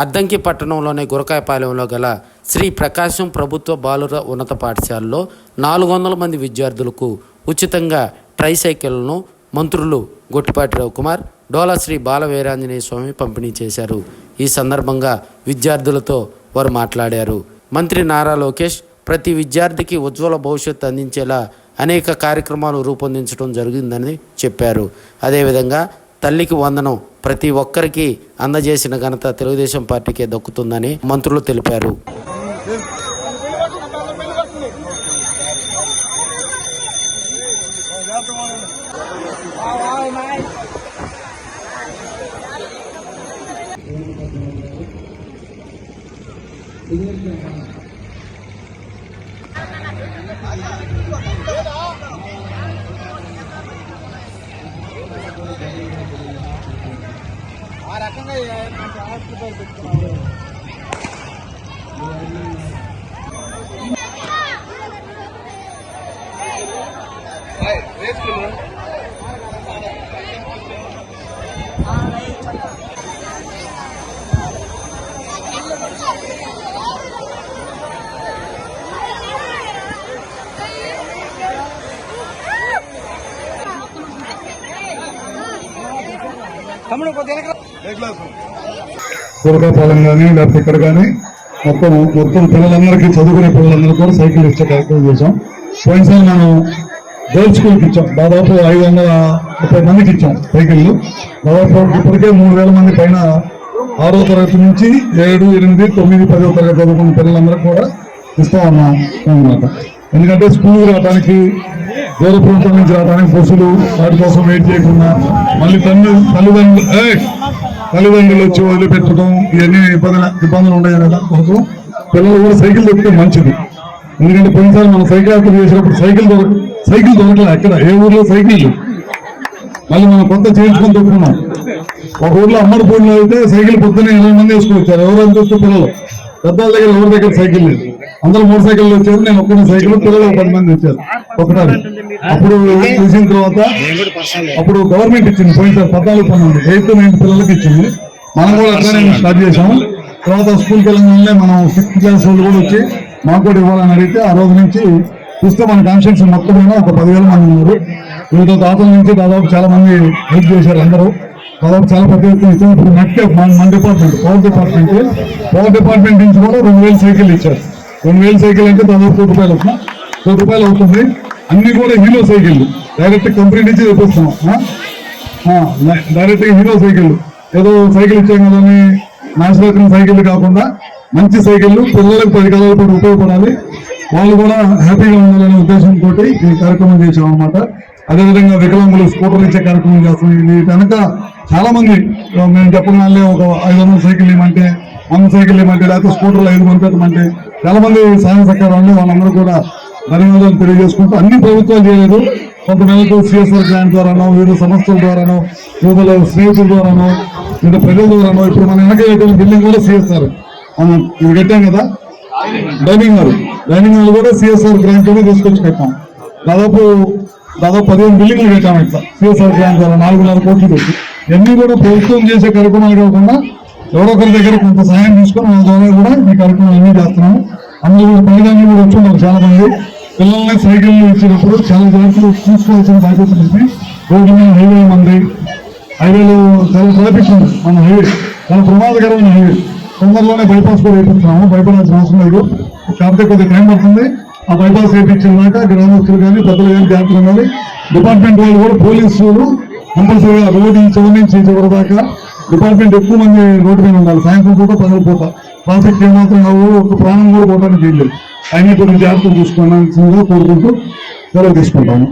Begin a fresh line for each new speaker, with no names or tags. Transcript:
అద్దంకి పట్టణంలోని గురకాయపాలెంలో గల శ్రీ ప్రకాశం ప్రభుత్వ బాలుర ఉన్నత పాఠశాలలో 400 మంది విద్యార్థులకు ఉచితంగా ట్రైసైకిళ్లను మంత్రులు గొట్టిపాటి రవికుమార్, డోలా శ్రీ బాల వీరాంజనేయ స్వామి పంపిణీ చేశారు. ఈ సందర్భంగా విద్యార్థులతో వారు మాట్లాడారు. మంత్రి నారా లోకేష్ ప్రతి విద్యార్థికి ఉజ్వల భవిష్యత్తు అందించేలా అనేక కార్యక్రమాలు రూపొందించడం జరిగిందని చెప్పారు. అదేవిధంగా తల్లికి వందనం ప్రతి ఒక్కరికి అందజేసిన ఘనత తెలుగుదేశం పార్టీకే దక్కుతుందని మంత్రులు తెలిపారు.
ఆ రకంగా హాస్పిటల్ పెట్టుకున్నారు.
గురకాయపాలెం కానీ లేకపోతే ఇక్కడ కానీ మొత్తం పిల్లలందరికీ, చదువుకునే పిల్లలందరికీ కూడా సైకిల్ ఇచ్చే కార్యక్రమం చేశాం. పోయినసారి మనం గర్ల్స్ స్కూల్కి ఇచ్చాం, దాదాపు 530 మందికి ఇచ్చాం సైకిళ్ళు. దాదాపు ఇప్పటికే 3000 మంది పైన 6వ తరగతి నుంచి 7, 8, 9, 10వ తరగతి చదువుకున్న పిల్లలందరికీ కూడా ఇస్తా ఉన్నాం అన్నమాట. ఎందుకంటే స్కూల్కి రావడానికి, దూర ప్రాంతం నుంచి రావడానికి బస్సులు వాటి కోసం వెయిట్ చేయకుండా మళ్ళీ తల్లిదండ్రులు వచ్చి వదిలిపెట్టడం ఇవన్నీ ఇబ్బందులు ఉన్నాయి కదా. కోసం పిల్లలు కూడా సైకిల్ దొరికితే మంచిది. ఎందుకంటే పోయినసారి మనం సైకిల్ యాత్ర చేసినప్పుడు సైకిల్ దొరకలేదు. ఎక్కడ ఏ ఊర్లో సైకిల్ మళ్ళీ మనం కొత్త చేయించుకొని దొరుకుతున్నాం. ఒక ఊర్లో అమ్మడిపూడిలో అయితే సైకిల్ పొద్దున్నే 20 మంది వేసుకొచ్చారు. ఎవరైనా చూస్తే పిల్లలు, పెద్దవాళ్ళ దగ్గర ఎవరి దగ్గర సైకిల్ లేదు. అందరూ 3 సైకిళ్ళు వచ్చారు, నేను ఒక్కనే సైకిల్, పిల్లలు 10 మంది వచ్చారు ఒకసారి. అప్పుడు చూసిన తర్వాత అప్పుడు గవర్నమెంట్ ఇచ్చింది, పోయినసారి 14-12 8th, 9th పిల్లలకి ఇచ్చింది. మనం కూడా అట్లానే స్టార్ట్ చేసాము. తర్వాత స్కూల్కి వెళ్ళగానే మనం 6th క్లాస్ వాళ్ళు కూడా వచ్చి మాకు కూడా ఇవ్వాలని అడిగితే ఆ రోజు నుంచి చూస్తే మన కాన్స్టిట్యూన్సీ మొత్తం మీద ఒక 10,000 మంది ఉన్నారు. వీళ్ళతో తాతల నుంచి దాదాపు చాలా మంది హెల్ప్ చేశారు. అందరూ దాదాపు చాలా పెద్ద ఎత్తున ఇచ్చారు. ఇప్పుడు మన డిపార్ట్మెంట్ పవర్ డిపార్ట్మెంట్ నుంచి కూడా 2000 సైకిల్ ఇచ్చారు. 2000 సైకిల్ అంటే దాదాపు ₹100 అవుతుంది. అన్ని కూడా హీరో సైకిల్, డైరెక్ట్ కంపెనీ నుంచి తెప్పిస్తున్నాం. డైరెక్ట్ హీరో సైకిల్, ఏదో సైకిల్ ఇచ్చాం కదా అని నాశనం సైకిల్ కాకుండా మంచి సైకిళ్ళు పిల్లలకు 10 కాలాల పాటు ఉపయోగపడాలి, వాళ్ళు కూడా హ్యాపీగా ఉండాలనే ఉద్దేశంతో ఈ కార్యక్రమం చేసాం అనమాట. అదేవిధంగా వికలాంగులు స్కూటర్ ఇచ్చే కార్యక్రమం చేస్తాం. వీటి వెనక చాలా మంది, మేము చెప్పగానే ఒక 500 సైకిల్ ఇవ్వమంటే, 100 సైకిల్ ఇవ్వమంటే, లేకపోతే స్కూటర్లు 5 పంపించమంటే చాలా మంది సహాయ సహకారాలు, వాళ్ళందరూ కూడా ధన్యవాదాలు తెలియజేసుకుంటూ, అన్ని ప్రభుత్వాలు చేయలేదు, కొంతమందికి CSR గ్రాంట్ ద్వారానో, వివిధ సంస్థల ద్వారానో, వివిధ స్నేహితుల ద్వారానో, వివిధ ప్రజల ద్వారానో. ఇప్పుడు మన వెనక బిల్డింగ్ కూడా CSR మనం ఇది కట్టాం కదా, డైనింగ్ హాల్ కూడా CSR గ్రాంట్ తీసుకొచ్చి కట్టాం. దాదాపు 15 బిల్డింగ్లు కట్టాం ఇట్లా CSR గ్రాంట్ ద్వారా 4,500 కోట్లు పెట్టి. ఇవన్నీ కూడా ప్రభుత్వం చేసే కార్యక్రమాలు కాకుండా ఎవరొకరి దగ్గర కొంత సహాయం తీసుకొని మన ద్వారా కూడా ఈ కార్యక్రమాలు అన్నీ చేస్తున్నాము. అందులో తల్లిదండ్రులు కూడా వచ్చి చాలా మంది పిల్లల్ని సైకిళ్ళు ఇచ్చినప్పుడు చాలా జాగ్రత్తలు చూసుకోవాల్సిన బాధ్యత ఉంది. రోడ్డు మీద హైవే మంది, హైవేలో చాలా ట్రాఫిక్ ఉంది. మన హైవే చాలా ప్రమాదకరమైన హైవే. తొందరలోనే బైపాస్ కూడా వేపిస్తున్నాము, భయపడాల్సిన అవసరం లేదు. కాకపోతే కొద్దిగా టైం పడుతుంది. ఆ బైపాస్ వేయించినాక గ్రామస్తులు కానీ పెద్దలు కానీ జాగ్రత్తలు ఉండాలి. డిపార్ట్మెంట్ వాళ్ళు కూడా, పోలీసులు కంపల్సరీగా రోడ్డు చివరి నుంచి చివరి దాకా డిపార్ట్మెంట్ ఎక్కువ మంది రోడ్డు మీద ఉండాలి. సాయంత్రం పూట, పగల పూట ట్రాఫిక్ ఏమాత్రం ఒక ప్రాణం కూడా పోవడానికి చేయలేదు. అయినా కొన్ని జాగ్రత్తలు చూసుకోవాల్సిందిగా కోరుకుంటూ సెలవు తీసుకుంటాము.